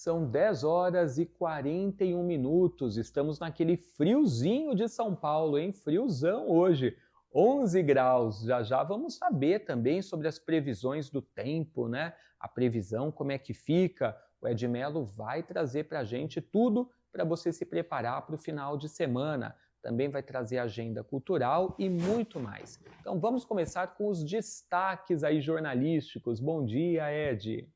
São 10 horas e 41 minutos. Estamos naquele friozinho de São Paulo, hein? Friozão hoje, 11 graus. Já já vamos saber também sobre as previsões do tempo, né? A previsão, como é que fica. O Ed Mello vai trazer para a gente tudo para você se preparar para o final de semana. Também vai trazer agenda cultural e muito mais. Então vamos começar com os destaques aí jornalísticos. Bom dia, Ed.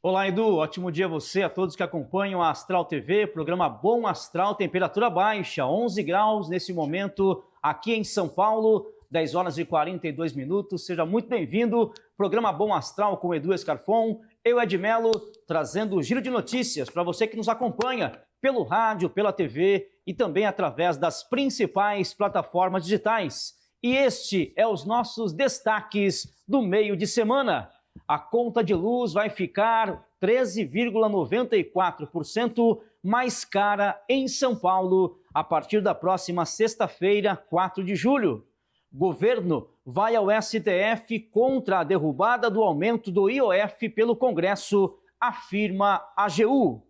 Olá, Edu. Ótimo dia a você, a todos que acompanham a Astral TV, programa Bom Astral, temperatura baixa, 11 graus nesse momento aqui em São Paulo, 10 horas e 42 minutos. Seja muito bem-vindo, programa Bom Astral com Edu Escarfon, eu, Ed Mello, trazendo o giro de notícias para você que nos acompanha pelo rádio, pela TV e também através das principais plataformas digitais. E este é os nossos destaques do meio de semana. A conta de luz vai ficar 13,94% mais cara em São Paulo a partir da próxima sexta-feira, 4 de julho. Governo vai ao STF contra a derrubada do aumento do IOF pelo Congresso, afirma a AGU.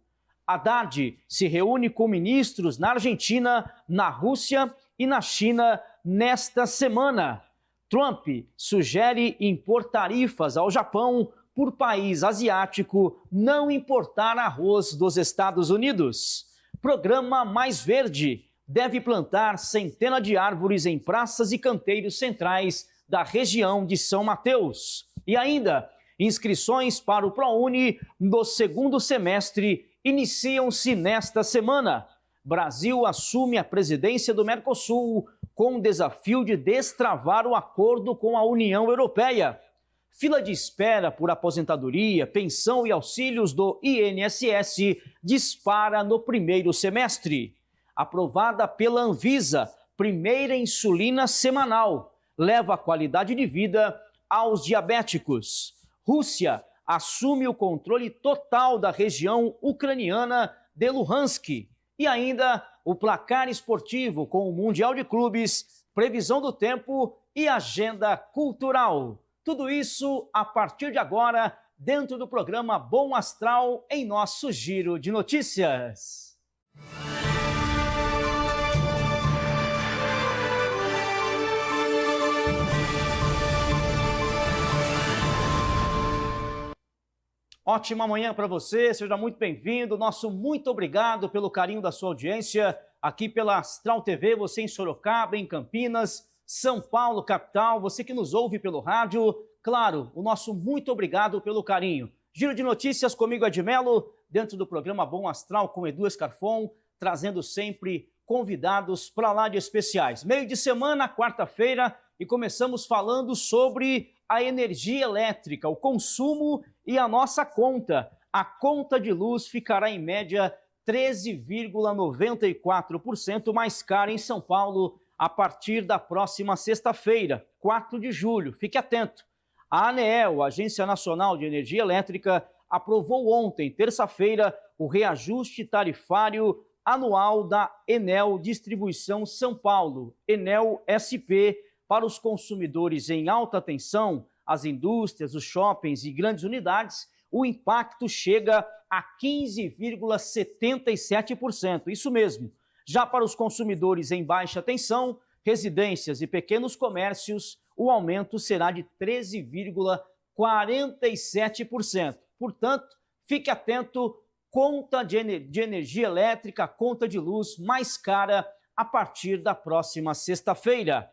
Haddad se reúne com ministros na Argentina, na Rússia e na China nesta semana. Trump sugere impor tarifas ao Japão por país asiático não importar arroz dos Estados Unidos. Programa Mais Verde deve plantar centenas de árvores em praças e canteiros centrais da região de São Mateus. E ainda, inscrições para o ProUni no segundo semestre iniciam-se nesta semana. Brasil assume a presidência do Mercosul com o desafio de destravar o acordo com a União Europeia. Fila de espera por aposentadoria, pensão e auxílios do INSS dispara no primeiro semestre. Aprovada pela Anvisa, primeira insulina semanal, leva a qualidade de vida aos diabéticos. Rússia assume o controle total da região ucraniana de Luhansk. E ainda o placar esportivo com o Mundial de Clubes, previsão do tempo e agenda cultural. Tudo isso a partir de agora, dentro do programa Bom Astral, em nosso Giro de Notícias. Ótima manhã para você, seja muito bem-vindo. Nosso muito obrigado pelo carinho da sua audiência aqui pela Astral TV, você em Sorocaba, em Campinas, São Paulo, capital, você que nos ouve pelo rádio. Claro, o nosso muito obrigado pelo carinho. Giro de notícias comigo, Ed Mello, dentro do programa Bom Astral com Edu Escarfon, trazendo sempre convidados para lá de especiais. Meio de semana, quarta-feira, e começamos falando sobre a energia elétrica, o consumo e a nossa conta. A conta de luz ficará em média 13,94% mais cara em São Paulo a partir da próxima sexta-feira, 4 de julho. Fique atento. A ANEEL, a Agência Nacional de Energia Elétrica, aprovou ontem, terça-feira, o reajuste tarifário anual da Enel Distribuição São Paulo, Enel SP, para os consumidores em alta tensão, as indústrias, os shoppings e grandes unidades. O impacto chega a 15,77%. Isso mesmo. Já para os consumidores em baixa tensão, residências e pequenos comércios, o aumento será de 13,47%. Portanto, fique atento, conta de energia elétrica, conta de luz mais cara a partir da próxima sexta-feira.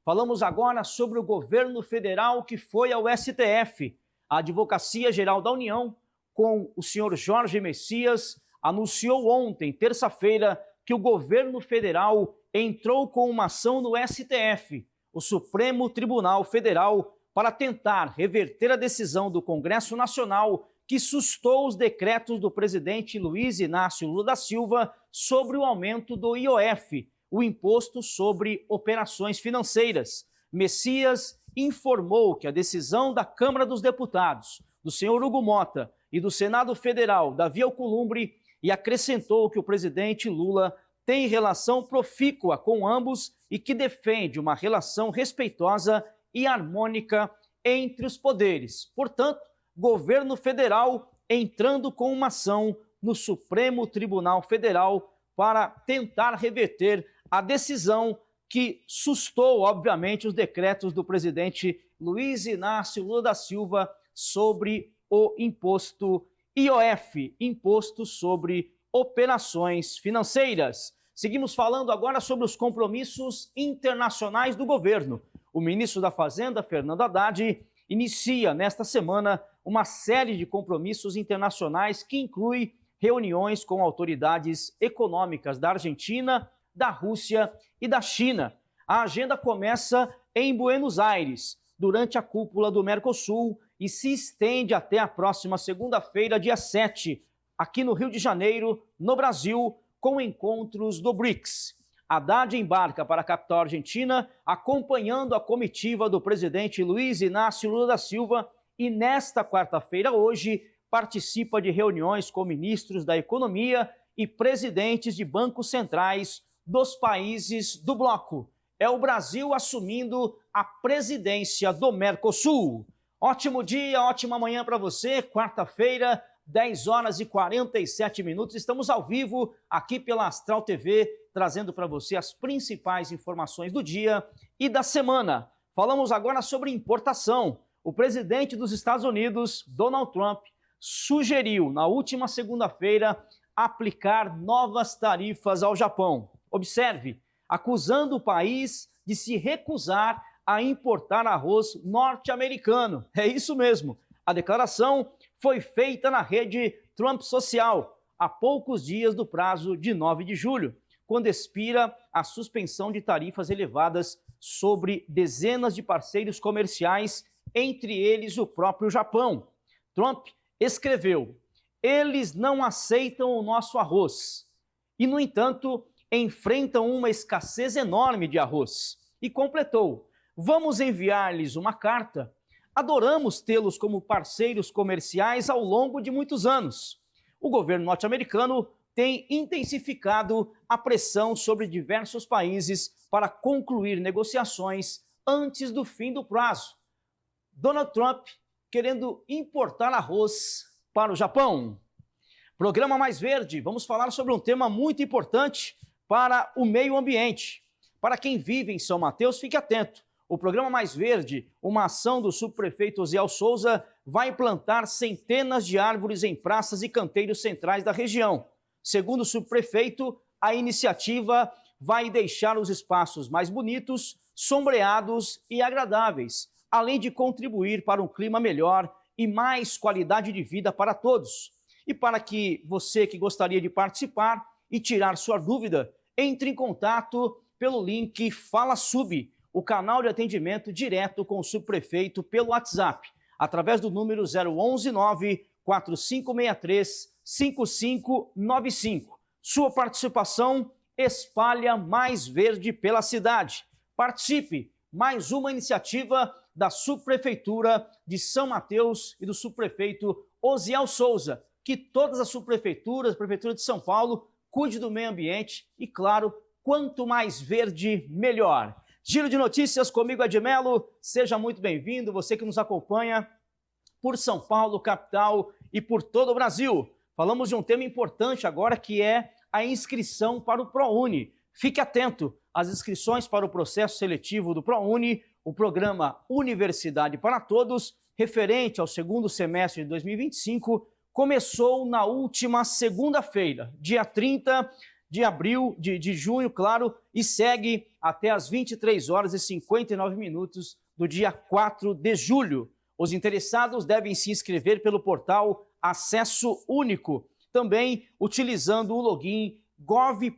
Falamos agora sobre o governo federal que foi ao STF. A Advocacia Geral da União, com o senhor Jorge Messias, anunciou ontem, terça-feira, que o governo federal entrou com uma ação no STF, o Supremo Tribunal Federal, para tentar reverter a decisão do Congresso Nacional que sustou os decretos do presidente Luiz Inácio Lula da Silva sobre o aumento do IOF, o Imposto sobre Operações Financeiras. Messias informou que a decisão da Câmara dos Deputados, do senhor Hugo Mota, e do Senado Federal, Davi Alcolumbre, e acrescentou que o presidente Lula tem relação profícua com ambos e que defende uma relação respeitosa e harmônica entre os poderes. Portanto, governo federal entrando com uma ação no Supremo Tribunal Federal para tentar reverter a decisão que sustou, obviamente, os decretos do presidente Luiz Inácio Lula da Silva sobre o imposto IOF, Imposto sobre Operações Financeiras. Seguimos falando agora sobre os compromissos internacionais do governo. O ministro da Fazenda, Fernando Haddad, inicia nesta semana uma série de compromissos internacionais que inclui reuniões com autoridades econômicas da Argentina, da Rússia e da China. A agenda começa em Buenos Aires, durante a cúpula do Mercosul, e se estende até a próxima segunda-feira, dia 7, aqui no Rio de Janeiro, no Brasil, com encontros do BRICS. Haddad embarca para a capital argentina, acompanhando a comitiva do presidente Luiz Inácio Lula da Silva, e nesta quarta-feira, hoje, participa de reuniões com ministros da Economia e presidentes de bancos centrais dos países do bloco. É o Brasil assumindo a presidência do Mercosul. Ótimo dia, ótima manhã para você, quarta-feira, 10 horas e 47 minutos. Estamos ao vivo aqui pela Astral TV, trazendo para você as principais informações do dia e da semana. Falamos agora sobre importação. O presidente dos Estados Unidos, Donald Trump, sugeriu na última segunda-feira aplicar novas tarifas ao Japão. Observe, acusando o país de se recusar a importar arroz norte-americano. É isso mesmo. A declaração foi feita na rede Trump Social, há poucos dias do prazo de 9 de julho, quando expira a suspensão de tarifas elevadas sobre dezenas de parceiros comerciais, entre eles o próprio Japão. Trump escreveu: eles não aceitam o nosso arroz e, no entanto, enfrentam uma escassez enorme de arroz. E completou: vamos enviar-lhes uma carta. Adoramos tê-los como parceiros comerciais ao longo de muitos anos. O governo norte-americano tem intensificado a pressão sobre diversos países para concluir negociações antes do fim do prazo. Donald Trump querendo importar arroz para o Japão. Programa Mais Verde, vamos falar sobre um tema muito importante para o meio ambiente. Para quem vive em São Mateus, fique atento. O Programa Mais Verde, uma ação do subprefeito Osiel Souza, vai plantar centenas de árvores em praças e canteiros centrais da região. Segundo o subprefeito, a iniciativa vai deixar os espaços mais bonitos, sombreados e agradáveis, além de contribuir para um clima melhor e mais qualidade de vida para todos. E para que você que gostaria de participar e tirar sua dúvida, entre em contato pelo link Fala Sub, o canal de atendimento direto com o subprefeito pelo WhatsApp, através do número 011-9-4563-5595. Sua participação espalha mais verde pela cidade. Participe! Mais uma iniciativa da subprefeitura de São Mateus e do subprefeito Osiel Souza. Que todas as subprefeituras, a prefeitura de São Paulo, cuide do meio ambiente e, claro, quanto mais verde, melhor. Giro de notícias comigo, Ed Melo. Seja muito bem-vindo, você que nos acompanha por São Paulo, capital e por todo o Brasil. Falamos de um tema importante agora, que é a inscrição para o ProUni. Fique atento, as inscrições para o processo seletivo do ProUni, o programa Universidade para Todos, referente ao segundo semestre de 2025, começou na última segunda-feira, dia 30 de junho, claro, e segue até as 23 horas e 59 minutos do dia 4 de julho. Os interessados devem se inscrever pelo portal Acesso Único, também utilizando o login gov.br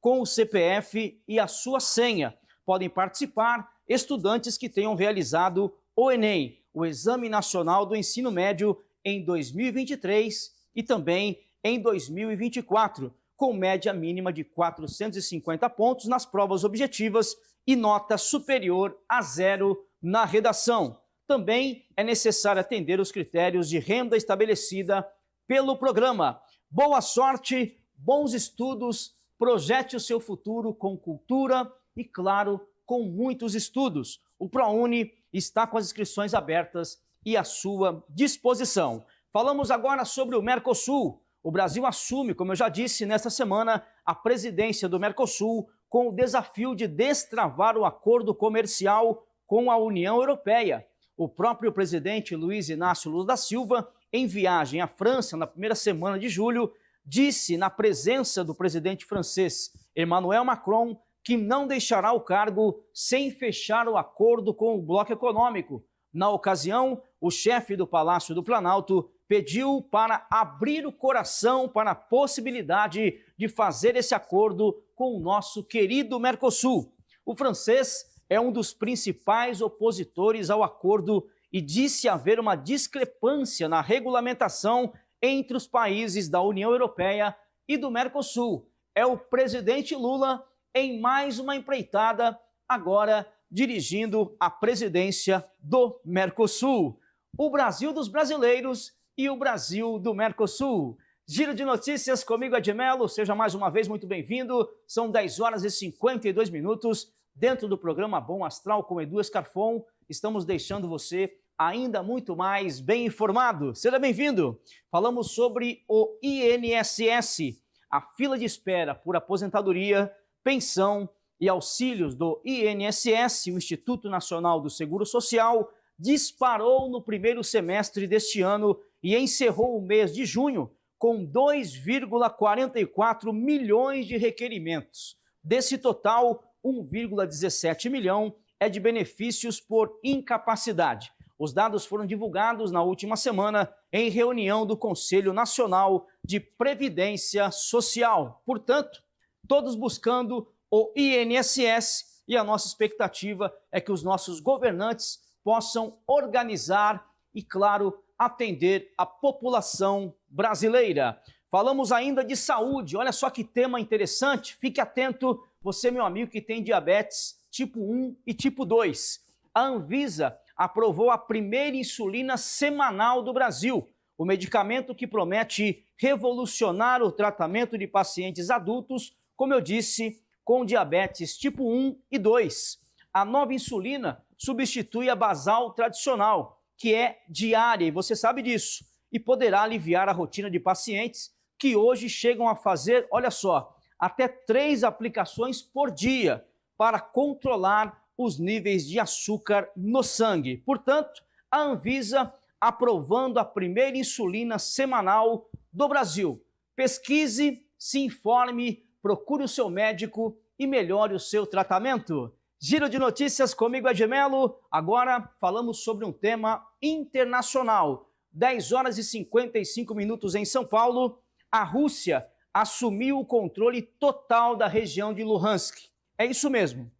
com o CPF e a sua senha. Podem participar estudantes que tenham realizado o Enem, o Exame Nacional do Ensino Médio, em 2023 e também em 2024, com média mínima de 450 pontos nas provas objetivas e nota superior a 0 na redação. Também é necessário atender os critérios de renda estabelecida pelo programa. Boa sorte, bons estudos, projete o seu futuro com cultura e, claro, com muitos estudos. O ProUni está com as inscrições abertas e à sua disposição. Falamos agora sobre o Mercosul. O Brasil assume, como eu já disse, nesta semana, a presidência do Mercosul com o desafio de destravar o acordo comercial com a União Europeia. O próprio presidente Luiz Inácio Lula da Silva, em viagem à França na primeira semana de julho, disse na presença do presidente francês Emmanuel Macron que não deixará o cargo sem fechar o acordo com o bloco econômico. Na ocasião, o chefe do Palácio do Planalto pediu para abrir o coração para a possibilidade de fazer esse acordo com o nosso querido Mercosul. O francês é um dos principais opositores ao acordo e disse haver uma discrepância na regulamentação entre os países da União Europeia e do Mercosul. É o presidente Lula em mais uma empreitada, agora dirigindo a presidência do Mercosul. O Brasil dos brasileiros e o Brasil do Mercosul. Giro de notícias comigo, Ed Melo. Seja mais uma vez muito bem-vindo. São 10 horas e 52 minutos dentro do programa Bom Astral com Edu Escarfon. Estamos deixando você ainda muito mais bem informado. Seja bem-vindo. Falamos sobre o INSS, a fila de espera por aposentadoria, pensão e auxílios do INSS, o Instituto Nacional do Seguro Social, disparou no primeiro semestre deste ano e encerrou o mês de junho com 2,44 milhões de requerimentos. Desse total, 1,17 milhão é de benefícios por incapacidade. Os dados foram divulgados na última semana em reunião do Conselho Nacional de Previdência Social. Portanto, todos buscando o INSS, e a nossa expectativa é que os nossos governantes possam organizar e, claro, atender a população brasileira. Falamos ainda de saúde, olha só que tema interessante, fique atento, você, meu amigo, que tem diabetes tipo 1 e tipo 2. A Anvisa aprovou a primeira insulina semanal do Brasil, o medicamento que promete revolucionar o tratamento de pacientes adultos, como eu disse, com diabetes tipo 1 e 2. A nova insulina substitui a basal tradicional, que é diária, e você sabe disso, e poderá aliviar a rotina de pacientes que hoje chegam a fazer, olha só, até 3 aplicações por dia para controlar os níveis de açúcar no sangue. Portanto, a Anvisa aprovando a primeira insulina semanal do Brasil. Pesquise, se informe, procure o seu médico e melhore o seu tratamento. Giro de notícias comigo, Ed Melo. Agora falamos sobre um tema internacional. 10 horas e 55 minutos em São Paulo. A Rússia assumiu o controle total da região de Luhansk. É isso mesmo.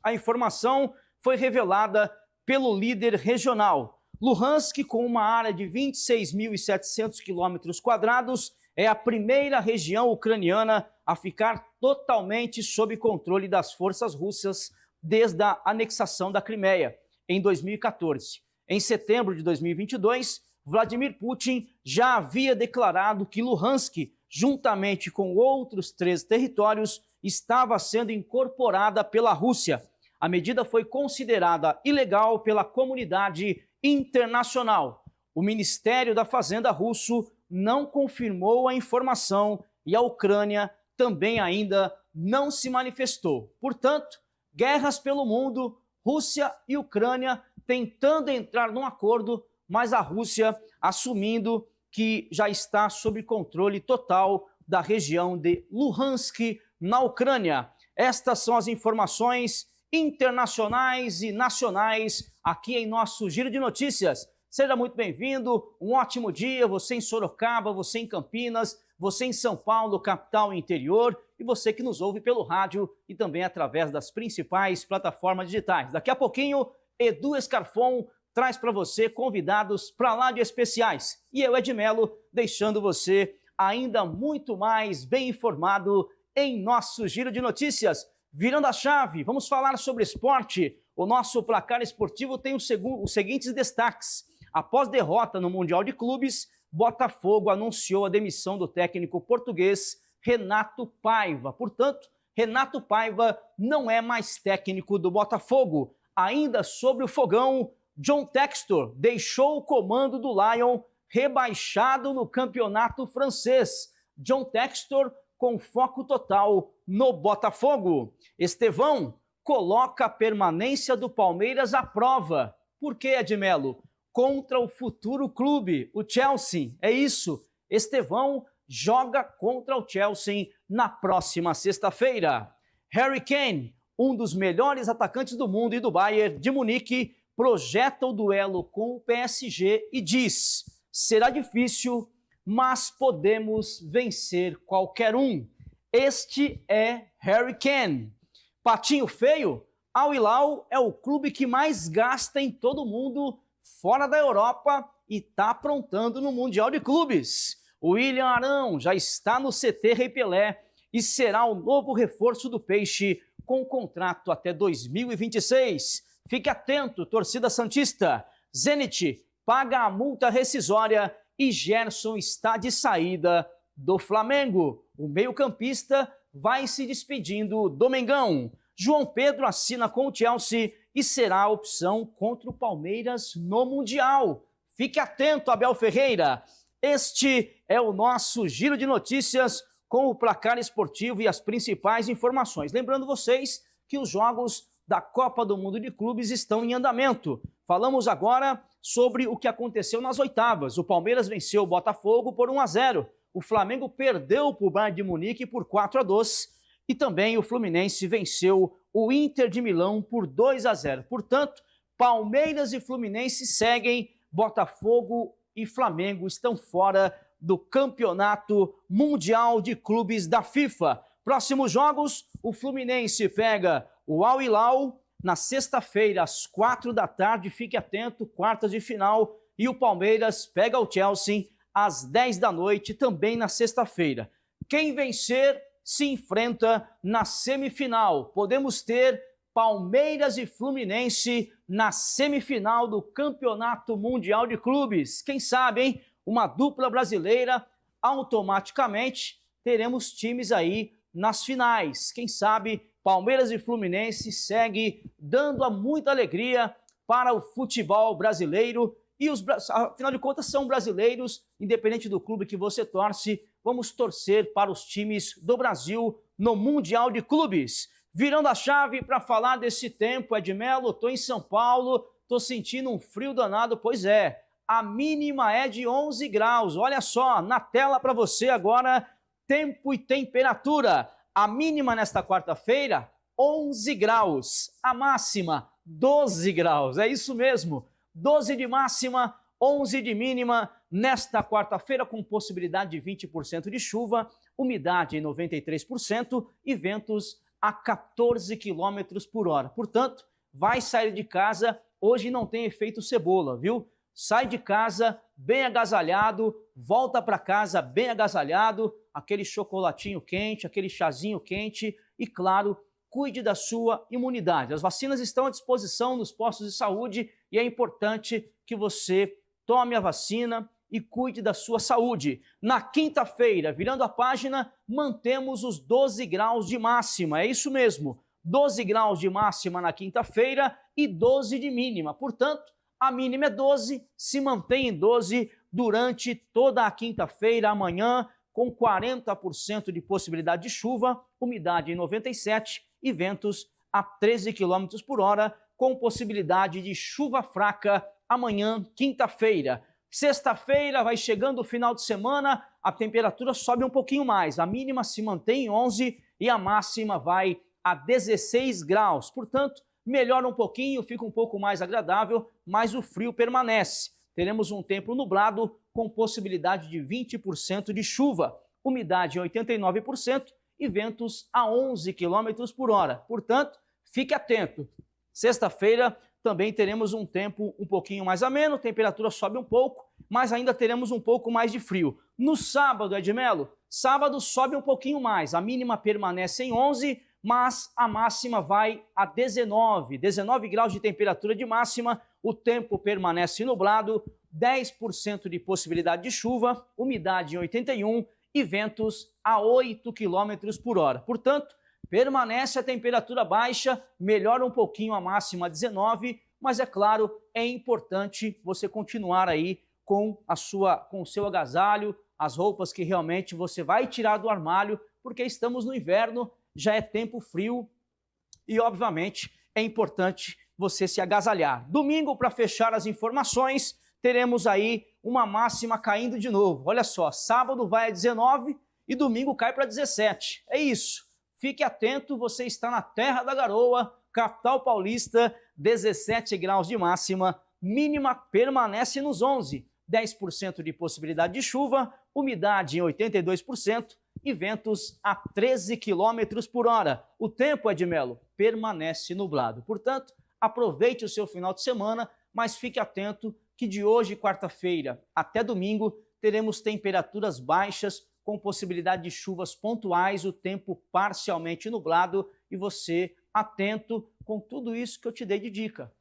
A informação foi revelada pelo líder regional. Luhansk, com uma área de 26.700 km², é a primeira região ucraniana a ficar totalmente sob controle das forças russas desde a anexação da Crimeia, em 2014. Em setembro de 2022, Vladimir Putin já havia declarado que Luhansk, juntamente com outros 3 territórios, estava sendo incorporada pela Rússia. A medida foi considerada ilegal pela comunidade internacional. O Ministério da Fazenda russo não confirmou a informação e a Ucrânia também ainda não se manifestou. Portanto, guerras pelo mundo, Rússia e Ucrânia tentando entrar num acordo, mas a Rússia assumindo que já está sob controle total da região de Luhansk, na Ucrânia. Estas são as informações internacionais e nacionais aqui em nosso Giro de Notícias. Seja muito bem-vindo, um ótimo dia, você em Sorocaba, você em Campinas, você em São Paulo, capital e interior, e você que nos ouve pelo rádio e também através das principais plataformas digitais. Daqui a pouquinho, Edu Escarfon traz para você convidados para lá de especiais. E eu, Ed Melo, deixando você ainda muito mais bem informado em nosso Giro de Notícias. Virando a chave, vamos falar sobre esporte. O nosso placar esportivo tem os seguintes destaques. Após derrota no Mundial de Clubes, Botafogo anunciou a demissão do técnico português Renato Paiva. Portanto, Renato Paiva não é mais técnico do Botafogo. Ainda sobre o fogão, John Textor deixou o comando do Lion rebaixado no campeonato francês. John Textor com foco total no Botafogo. Estevão coloca a permanência do Palmeiras à prova. Por quê, Edmelo? Contra o futuro clube, o Chelsea. É isso, Estevão joga contra o Chelsea na próxima sexta-feira. Harry Kane, um dos melhores atacantes do mundo e do Bayern de Munique, projeta o duelo com o PSG e diz: será difícil, mas podemos vencer qualquer um. Este é Harry Kane. Patinho feio, Al Hilal é o clube que mais gasta em todo o mundo, fora da Europa, e está aprontando no Mundial de Clubes. O William Arão já está no CT Rei Pelé e será o novo reforço do Peixe, com contrato até 2026. Fique atento, torcida santista. Zenit paga a multa rescisória e Gerson está de saída do Flamengo. O meio-campista vai se despedindo do Mengão. João Pedro assina com o Chelsea e será a opção contra o Palmeiras no Mundial. Fique atento, Abel Ferreira. Este é o nosso giro de notícias com o placar esportivo e as principais informações. Lembrando vocês que os jogos da Copa do Mundo de Clubes estão em andamento. Falamos agora sobre o que aconteceu nas oitavas. O Palmeiras venceu o Botafogo por 1-0. O Flamengo perdeu para o Bayern de Munique por 4-2. E também o Fluminense venceu o Inter de Milão por 2-0. Portanto, Palmeiras e Fluminense seguem, Botafogo e Flamengo estão fora do Campeonato Mundial de Clubes da FIFA. Próximos jogos, o Fluminense pega o Al Hilal na sexta-feira, às 4 da tarde, fique atento, quartas de final, e o Palmeiras pega o Chelsea às 10 da noite, também na sexta-feira. Quem vencer se enfrenta na semifinal. Podemos ter Palmeiras e Fluminense na semifinal do Campeonato Mundial de Clubes. Quem sabe, hein? Uma dupla brasileira, automaticamente teremos times aí nas finais. Quem sabe Palmeiras e Fluminense segue dando muita alegria para o futebol brasileiro. E afinal de contas são brasileiros, independente do clube que você torce. Vamos torcer para os times do Brasil no Mundial de Clubes. Virando a chave para falar desse tempo, Edmelo, estou em São Paulo, estou sentindo um frio danado, pois é. A mínima é de 11 graus, olha só, na tela para você agora, tempo e temperatura. A mínima nesta quarta-feira, 11 graus. A máxima, 12 graus, é isso mesmo. 12 de máxima, 11 de mínima, nesta quarta-feira com possibilidade de 20% de chuva, umidade em 93% e ventos a 14 km por hora. Portanto, vai sair de casa, hoje não tem efeito cebola, viu? Sai de casa bem agasalhado, volta para casa bem agasalhado, aquele chocolatinho quente, aquele chazinho quente e, claro, cuide da sua imunidade. As vacinas estão à disposição nos postos de saúde e é importante que você tome a vacina e cuide da sua saúde. Na quinta-feira, virando a página, mantemos os 12 graus de máxima, é isso mesmo, 12 graus de máxima na quinta-feira e 12 de mínima. Portanto, a mínima é 12, se mantém em 12 durante toda a quinta-feira, amanhã, com 40% de possibilidade de chuva, umidade em 97% e ventos a 13 km por hora, com possibilidade de chuva fraca amanhã, quinta-feira. Sexta-feira vai chegando o final de semana, a temperatura sobe um pouquinho mais, a mínima se mantém em 11 e a máxima vai a 16 graus. Portanto, melhora um pouquinho, fica um pouco mais agradável, mas o frio permanece. Teremos um tempo nublado com possibilidade de 20% de chuva, umidade em 89% e ventos a 11 km por hora. Portanto, fique atento. Sexta-feira também teremos um tempo um pouquinho mais ameno, temperatura sobe um pouco, mas ainda teremos um pouco mais de frio. No sábado, Edmelo, sábado sobe um pouquinho mais, a mínima permanece em 11, mas a máxima vai a 19 graus de temperatura de máxima, o tempo permanece nublado, 10% de possibilidade de chuva, umidade em 81% e ventos a 8 km por hora. Portanto, permanece a temperatura baixa, melhora um pouquinho a máxima a 19, mas é claro, é importante você continuar aí com o seu agasalho, as roupas que realmente você vai tirar do armário, porque estamos no inverno, já é tempo frio e, obviamente, é importante você se agasalhar. Domingo, para fechar as informações, teremos aí uma máxima caindo de novo. Olha só, sábado vai a 19 e domingo cai para 17. É isso. Fique atento, você está na terra da garoa, capital paulista, 17 graus de máxima, mínima permanece nos 11. 10% de possibilidade de chuva, umidade em 82% e ventos a 13 km por hora. O tempo, Edmelo, permanece nublado. Portanto, aproveite o seu final de semana, mas fique atento que de hoje, quarta-feira, até domingo, teremos temperaturas baixas com possibilidade de chuvas pontuais, o tempo parcialmente nublado e você atento com tudo isso que eu te dei de dica.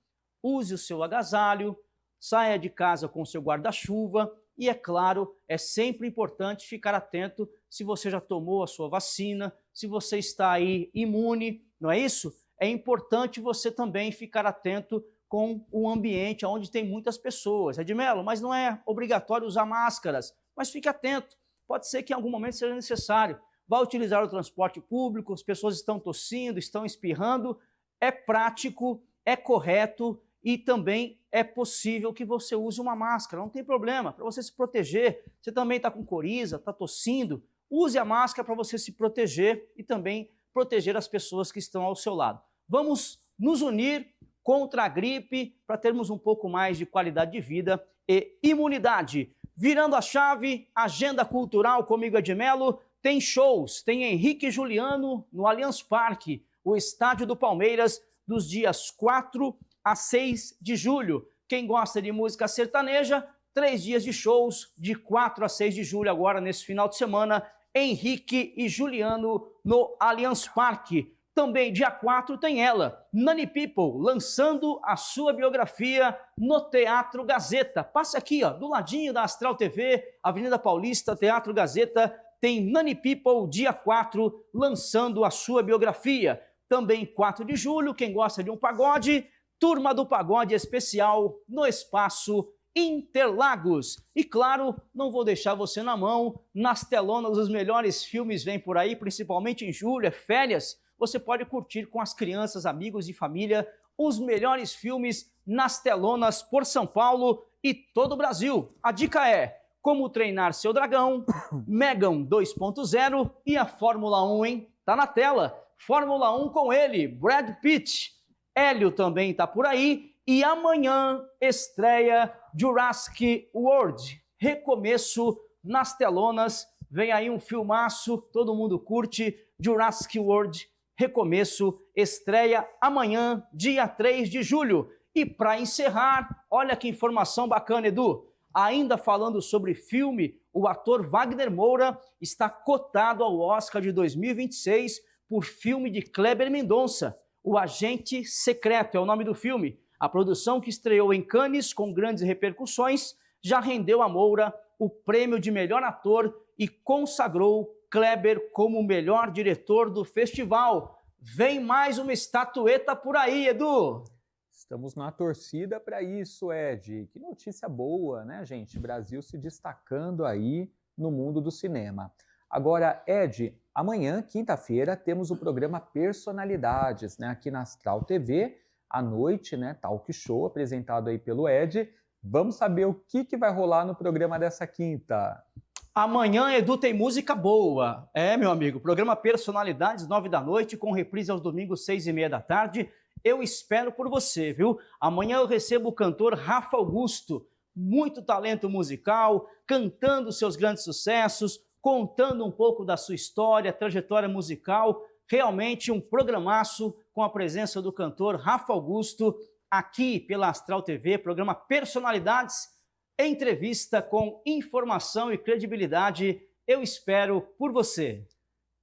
Use o seu agasalho, saia de casa com o seu guarda-chuva e, é claro, é sempre importante ficar atento se você já tomou a sua vacina, se você está aí imune, não é isso? É importante você também ficar atento com o ambiente onde tem muitas pessoas. Edmelo, mas não é obrigatório usar máscaras, mas fique atento. Pode ser que em algum momento seja necessário. Vai utilizar o transporte público, as pessoas estão tossindo, estão espirrando. É prático, é correto e também é possível que você use uma máscara. Não tem problema, para você se proteger. Você também está com coriza, está tossindo. Use a máscara para você se proteger e também proteger as pessoas que estão ao seu lado. Vamos nos unir contra a gripe para termos um pouco mais de qualidade de vida e imunidade. Virando a chave, agenda cultural comigo, Edmelo, tem shows, tem Henrique e Juliano no Allianz Parque, o estádio do Palmeiras, dos dias 4 a 6 de julho. Quem gosta de música sertaneja, 3 dias de shows, de 4 a 6 de julho, agora nesse final de semana, Henrique e Juliano no Allianz Parque. Também dia 4 tem ela, Nani People, lançando a sua biografia no Teatro Gazeta. Passa aqui, ó, do ladinho da Astral TV, Avenida Paulista, Teatro Gazeta, tem Nani People, dia 4, lançando a sua biografia. Também 4 de julho, quem gosta de um pagode, Turma do Pagode Especial no Espaço Interlagos. E claro, não vou deixar você na mão, nas telonas os melhores filmes vêm por aí, principalmente em julho, é férias. Você pode curtir com as crianças, amigos e família os melhores filmes nas telonas por São Paulo e todo o Brasil. A dica é Como Treinar Seu Dragão, Megan 2.0 e a Fórmula 1, hein? Tá na tela. Fórmula 1 com ele, Brad Pitt. Hélio também está por aí. E amanhã estreia Jurassic World. Recomeço nas telonas. Vem aí um filmaço, todo mundo curte. Jurassic World. Recomeço, estreia amanhã, dia 3 de julho. E para encerrar, olha que informação bacana, Edu. Ainda falando sobre filme, o ator Wagner Moura está cotado ao Oscar de 2026 por filme de Kleber Mendonça. O Agente Secreto é o nome do filme. A produção, que estreou em Cannes com grandes repercussões, já rendeu a Moura o prêmio de melhor ator e consagrou Kleber como o melhor diretor do festival. Vem mais uma estatueta por aí, Edu! Estamos na torcida para isso, Ed. Que notícia boa, né, gente? Brasil se destacando aí no mundo do cinema. Agora, Ed, amanhã, quinta-feira, temos o programa Personalidades, né, aqui na Astral TV, à noite, né, talk show apresentado aí pelo Ed. Vamos saber o que vai rolar no programa dessa quinta. Amanhã, Edu, tem música boa. É, meu amigo, programa Personalidades, 9 da noite, com reprise aos domingos, 6h30 da tarde. Eu espero por você, viu? Amanhã eu recebo o cantor Rafa Augusto, muito talento musical, cantando seus grandes sucessos, contando um pouco da sua história, trajetória musical. Realmente um programaço com a presença do cantor Rafa Augusto, aqui pela Astral TV, programa Personalidades, entrevista com informação e credibilidade. Eu espero por você.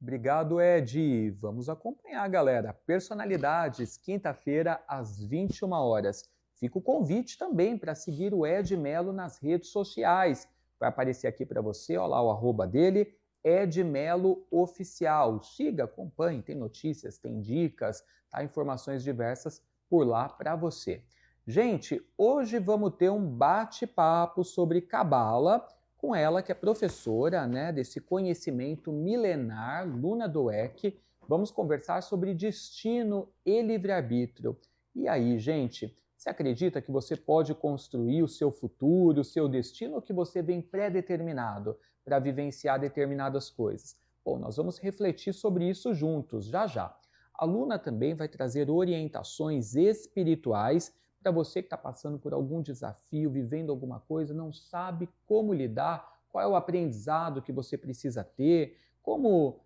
Obrigado, Ed. Vamos acompanhar, galera. Personalidades, quinta-feira, às 21 horas. Fica o convite também para seguir o Ed Melo nas redes sociais. Vai aparecer aqui para você, olha lá o arroba dele, Ed Melo Oficial. Siga, acompanhe, tem notícias, tem dicas, tá? Informações diversas por lá para você. Gente, hoje vamos ter um bate-papo sobre Cabala com ela, que é professora, né, desse conhecimento milenar, Luna Doeck. Vamos conversar sobre destino e livre-arbítrio. E aí, gente, você acredita que você pode construir o seu futuro, o seu destino, ou que você vem pré-determinado para vivenciar determinadas coisas? Bom, nós vamos refletir sobre isso juntos, já já. A Luna também vai trazer orientações espirituais para você que está passando por algum desafio, vivendo alguma coisa, não sabe como lidar, qual é o aprendizado que você precisa ter, como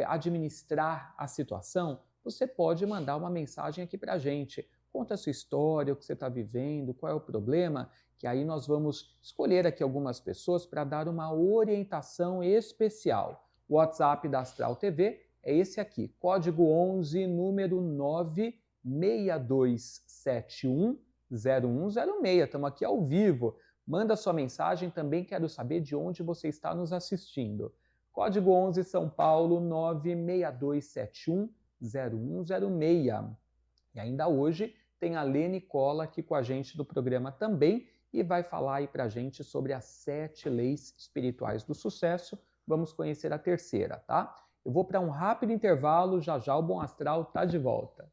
administrar a situação. Você pode mandar uma mensagem aqui para a gente. Conta a sua história, o que você está vivendo, qual é o problema, que aí nós vamos escolher aqui algumas pessoas para dar uma orientação especial. O WhatsApp da Astral TV é esse aqui, código 11, número 962710106. Estamos aqui ao vivo. Manda sua mensagem, também quero saber de onde você está nos assistindo. Código 11 São Paulo 962710106. E ainda hoje tem a Lene Cola aqui com a gente do programa também e vai falar aí pra gente sobre as 7 leis espirituais do sucesso. Vamos conhecer a terceira, tá? Eu vou para um rápido intervalo, já já o Bom Astral tá de volta.